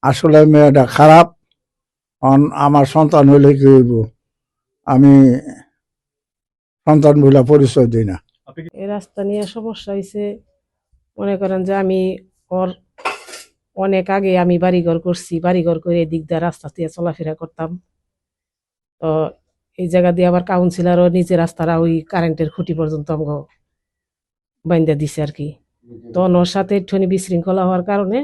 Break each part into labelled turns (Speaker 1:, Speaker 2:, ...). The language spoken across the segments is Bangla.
Speaker 1: আসলে মেয়েটা খারাপ। আমার সন্তান হইলে কি হইব, আমি সন্তান বলে পরিচয় দিই না।
Speaker 2: এই রাস্তা নিয়ে সমস্যা হয়েছে, মনে করেন যে আমি ওর অনেক আগে আমি বাড়িঘর করছি, বাড়িঘর করে এদিক দিয়ে রাস্তা দিয়ে চলাফেরা করতাম। তো এই জায়গা দিয়ে আবার কাউন্সিলরও নিজে রাস্তাটা ওই কারেন্টের খুঁটি পর্যন্ত আমাকে বাইন্দা দিছে আর কি। তো ওর সাথে একটুখানি বিশৃঙ্খলা হওয়ার কারণে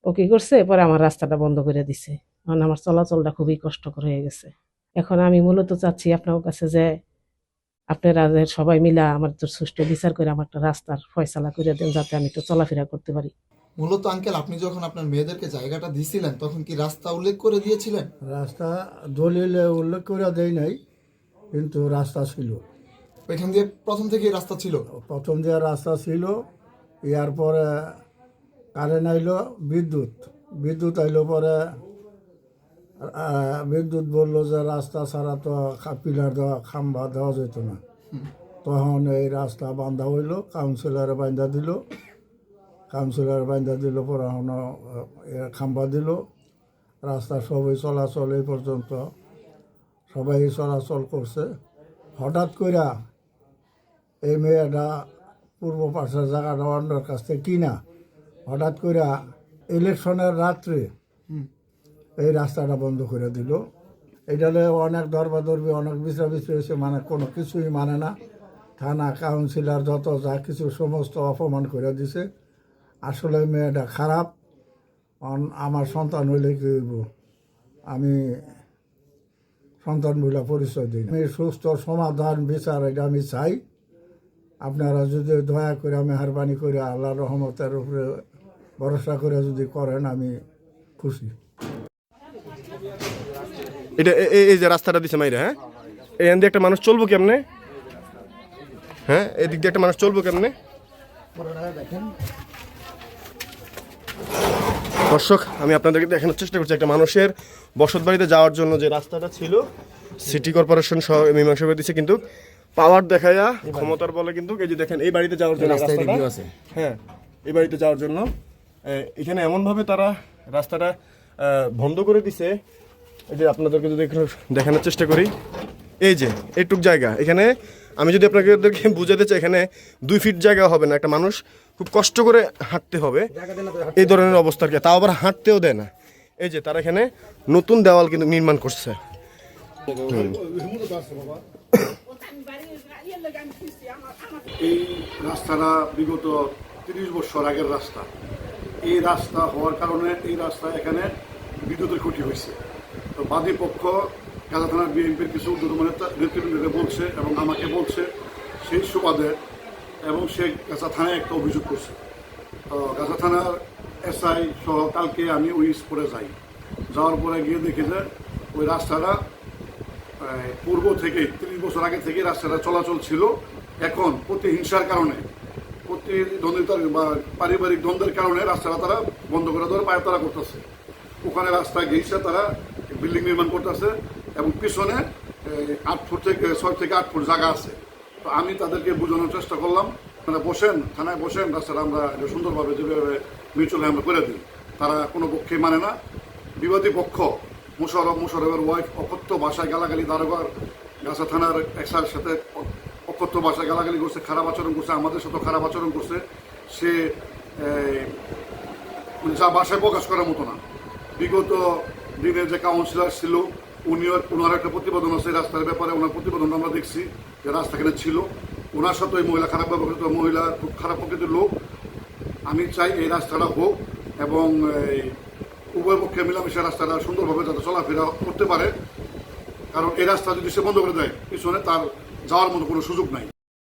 Speaker 2: ও কি করছে, পরে আমার রাস্তাটা বন্ধ করে দিছে। এখন আমার চলাচলটা খুবই কষ্টকর হয়ে গেছে। এখন আমি মূলত চাচ্ছি আপনার কাছে যে আপনারা যে সবাই মিলা আমার তো সুষ্ঠু বিচার করে আমার একটা রাস্তার ফয়সালা করে দেন, যাতে আমি একটু চলাফেরা করতে পারি।
Speaker 3: মূলত আঙ্কেল, আপনি যখন আপনার মেয়েদেরকে জায়গাটা দিছিলেন তখন কি রাস্তা উল্লেখ করে দিয়েছিলেন?
Speaker 1: রাস্তা দলিলে উল্লেখ করে দেয় নাই, কিন্তু রাস্তা ছিল।
Speaker 3: এখান দিয়ে প্রথম থেকেই রাস্তা ছিল?
Speaker 1: প্রথম যে রাস্তা ছিল, ইয়ার পরে কারেন্ট আইলো, বিদ্যুৎ আইলো পরে বিদ্যুৎ বললো যে রাস্তা ছাড়া তো পিলার দেওয়া, খাম্বা দেওয়া যেত না। তখন এই রাস্তা বান্ধা হইলো, কাউন্সিলরে বান্ধা দিল পরে খাম্বা দিল। রাস্তা সবাই চলাচল এই পর্যন্ত সবাই চলাচল করছে। হঠাৎ কইরা এই মেয়েটা পূর্ব পাশের জায়গাটা অন্যের কাছ থেকে কিনা, হঠাৎ কইরা ইলেকশনের রাত্রে এই রাস্তাটা বন্ধ করে দিল। এটালে অনেক দরবাদরবি, অনেক বিচারবিচি হয়েছে, মানে কোনো কিছুই মানে না। থানা কাউন্সিলর যত যা কিছু সমস্ত অপমান করে দিছে। আসলে মেয়েটা খারাপ। আমার সন্তান হইলে কি হইব, আমি সন্তান বলে পরিচয় দিই না। আমি সুস্থ সমাধান বিচার এটা আমি চাই। আপনারা যদি দয়া করে, মেহরবানি করে, আল্লাহর রহমতের উপরে ভরসা করে যদি করেন, আমি খুশি।
Speaker 4: এটা এই যে রাস্তাটা দিছে মাইরা, হ্যাঁ, এখান দিয়ে একটা মানুষ চলবো কেমনে? হ্যাঁ, এদিক দিয়ে একটা মানুষ চলবো কেমনে? দর্শক, আমি আপনাদেরকে দেখানোর চেষ্টা করছি একটা মানুষের বসত বাড়িতে যাওয়ার জন্য যে রাস্তাটা ছিল, সিটি কর্পোরেশন সহ মীমাংসা করে দিচ্ছে, কিন্তু পাওয়ার দেখায়া ক্ষমতার বলে কিন্তু এই যে দেখেন এই বাড়িতে যাওয়ার জন্য রাস্তাটা, হ্যাঁ, এই বাড়িতে যাওয়ার জন্য এখানে এমনভাবে তারা রাস্তাটা বন্ধ করে দিছে। এই যে আপনাদেরকে যদি একটু দেখানোর চেষ্টা করি, এই যে এইটুক জায়গা, এখানে আমি যদি আপনাদেরকে বুঝাতে চাই, এখানে 2 ফিট জায়গা হবে না, একটা মানুষ খুব কষ্ট করে হাঁটতে হবে এই ধরনের অবস্থা, তাও আবার হাঁটতেও দেয় না। এই যে তারা এখানে নতুন দেওয়াল কিন্তু নির্মাণ করছে।
Speaker 5: এই রাস্তাটা বিগত 30 বছর আগের রাস্তা। এই রাস্তা হওয়ার কারণে এই রাস্তা এখানে বিদ্যুতের ক্ষতি হয়েছে। তো বাদী পক্ষ গাজা থানার বিএনপির কিছু উদ্যোগের নেতৃবৃন্দকে বলছে এবং আমাকে বলছে, সেই সুবাদে এবং সে গাজা থানায় একটা অভিযোগ করছে। তো গাজা থানার এসআই সহ কালকে আমি ওই স্পটে যাই। যাওয়ার পরে গিয়ে দেখি যে ওই রাস্তাটা পূর্ব থেকে 30 বছর আগে থেকে রাস্তাটা চলাচল ছিল। এখন প্রতিহিংসার কারণে, প্রতিদ্বন্দ্বিতার বা পারিবারিক দ্বন্দ্বের কারণে রাস্তাটা তারা বন্ধ করে দেওয়ার পায়তারা করতেছে। ওখানে রাস্তা গেছে, তারা বিল্ডিং নির্মাণ করতেছে এবং পিছনে 8 ফুট থেকে 6 থেকে 8 ফুট জায়গা আছে। তো আমি তাদেরকে বোঝানোর চেষ্টা করলাম, বসেন, থানায় বসেন, রাস্তাটা আমরা সুন্দরভাবে যেভাবে মিউচুয়ালি আমরা করে দিই। তারা কোনো পক্ষে মানে না। বিবাদী পক্ষ মুশারফের ওয়াইফ অকথ্য ভাষায় গালাগালি, দারোগার গাজা থানার এক্সার সাথে অকথ্য ভাষায় গালাগালি করছে, খারাপ আচরণ করছে, আমাদের সাথে খারাপ আচরণ করছে। সে যা ভাষায় প্রকাশ করার মতো না। বিগত দিনে যে কাউন্সিলর ছিল, ওনার একটা প্রতিবেদন আছে রাস্তার ব্যাপারে। ওনার প্রতিবেদন আমরা দেখছি যে রাস্তা এখানে ছিল। ওনার সাথে ওই মহিলা খারাপ ব্যবহার করতো, মহিলা খুব খারাপ প্রকৃতির লোক। আমি চাই এই রাস্তাটা হোক এবং উভয় পক্ষে মিলামিশে রাস্তাটা সুন্দরভাবে যাতে চলাফেরা করতে পারে। কারণ এই রাস্তা যদি সে বন্ধ করে দেয়, পিছনে তার যাওয়ার মতো কোনো সুযোগ নাই।